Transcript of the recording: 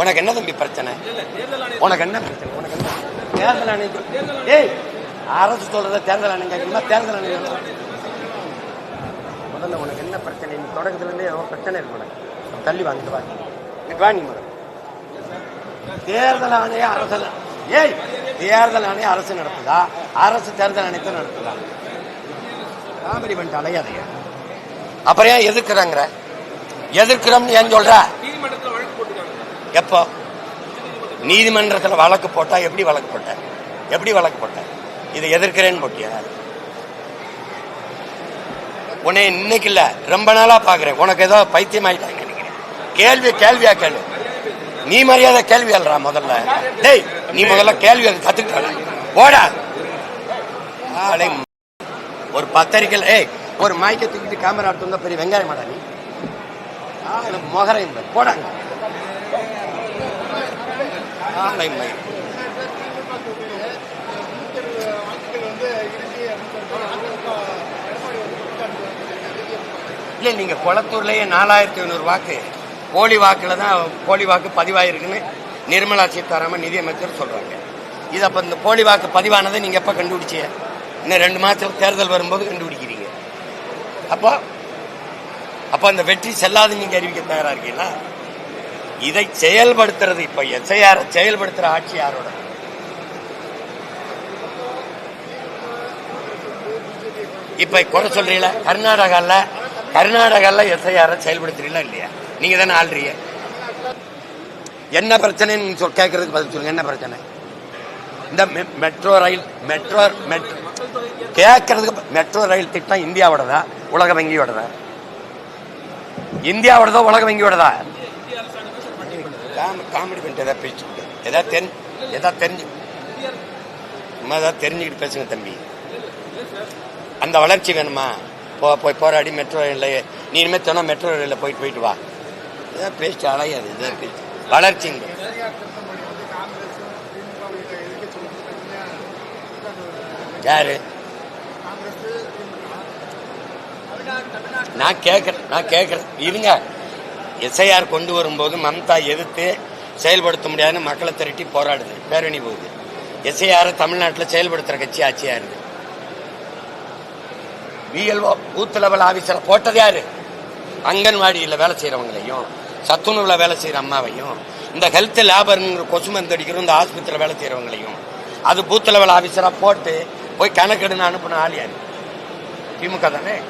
உனக்கு என்ன தம்பி பிரச்சனை? உனக்கு என்ன பிரச்சனை? உனக்கு என்ன தேர்தல் ஆணையம்? ஏய், அரசு சொல்றத தேர்தல் ஆணையம் கேட்கணுமா? தேர்தல் ஆணையம் முதல்ல உனக்கு என்ன பிரச்சனை? நீ தொடக்கத்துல இருந்தே பிரச்சனை இருக்கு உனக்கு. தள்ளி வாங்கிட்டு வா நீ முதல்ல. தேர்தல் ஆணையம் அரசு, ஏய் தேர்தல் ஆணையம் அரசு நடத்துதா? அரசு தேர்தல் ஆணையத்தை நடத்துதா? காமெடி பண்ணிட்டு அலையாதைய. அப்புறம் ஏன் எதிர்க்கிறாங்க? எதிர்க்கிறோம்னு ஏன் சொல்ற? எப்போ நீதிமன்றத்தில் வழக்கு போட்டா? எப்படி வழக்கு போட்ட? எப்படி வழக்கு போட்ட? இதை எதிர்க்கிறேன்னு போட்டியா? உன்னை இன்னைக்கு இல்ல, ரொம்ப நாளா பாக்குறேன். உனக்கு ஏதோ பைத்தியம் ஆயிட்டாங்க நினைக்கிறேன். கேள்வியா கேள்வி. நீ மரியாதை கேள்வி அல்றா முதல்ல. டேய், நீ முதல்ல கேள்வி கத்துக்கிட்ட ஓடா. ஒரு பத்திரிக்கை ஒரு மாய்க்க தூக்கிட்டு கேமரா எடுத்து பெரிய வெங்காயம் மாடா நீ மொகரை போடாங்க. இல்ல, நீங்க குளத்தூர்லயே 4500 வாக்கு போலி வாக்குல தான் போலி வாக்கு பதிவாயிருக்குன்னு நிர்மலா சீதாராமன் நிதியமைச்சர் சொல்றாங்க. இது அப்ப இந்த போலி வாக்கு பதிவானதை நீங்க எப்ப கண்டுபிடிச்சீங்க? இன்னும் 2 மாசத்துல தேர்தல் வரும்போது கண்டுபிடிக்கிறீங்க. அப்ப அந்த வெற்றி செல்லாது நீங்க அறிவிக்க தயாரா இருக்கீங்களா? இதை செயல்படுத்துறது இப்ப எஸ்ஐஆர் செயல்படுத்துற ஆட்சி யாரோட? இப்ப குறை சொல்றீங்களா? கர்நாடகால எஸ்ஐஆர் செயல்படுத்துறீங்களா இல்லையா? நீங்க தானே ஆள்றீங்க. என்ன பிரச்சனைன்னு கேட்கறதுக்கு பதில் சொல்லுங்க. என்ன பிரச்சனை? இந்த மெட்ரோ ரயில் கேட்கறதுக்கு மெட்ரோ ரயில் திட்டம் இந்தியாவோடதா உலக வங்கியோடதா? இந்தியாவோடதா உலக வங்கியோடதா? காமெடி பண்ணிட்டு ஏதாவது பேசிட்டு ஏதாவது தெரிஞ்சுக்கிட்டு பேசுங்க தம்பி. அந்த வளர்ச்சி வேணுமா? போய் போராடி மெட்ரோ ரயில்ல நீ இனிமேல் சொன்னா மெட்ரோ ரயில்ல போயிட்டு வா. ஏதாவது பேசிட்டு அலையாது. இதான் பேச்சு வளர்ச்சிங்க. யாரு? நான் கேட்கிறேன் இருங்க. எஸ்ஐஆர் கொண்டு வரும்போது மம்தா எதிர்த்து செயல்படுத்த முடியாதுன்னு மக்களை திரட்டி போராடுது, பேரணி போகுது. எஸ்ஐஆர் தமிழ்நாட்டில் செயல்படுத்துற கட்சி ஆட்சியா இருக்கு. பிஎல்ஓ பூத் லெவல் ஆபீசரை போட்டது யாரு? அங்கன்வாடியில் வேலை செய்யறவங்களையும் சத்துணவுல வேலை செய்யற அம்மாவையும் இந்த ஹெல்த் லேபருங்கிற கொசு மருந்து அடிக்கிறோம் இந்த ஆஸ்பத்திரியில் வேலை செய்யறவங்களையும் அது பூத் லெவல் ஆபீசரா போட்டு போய் கணக்கெடுன்னு அனுப்பின ஆள் யாரு? திமுக தானே.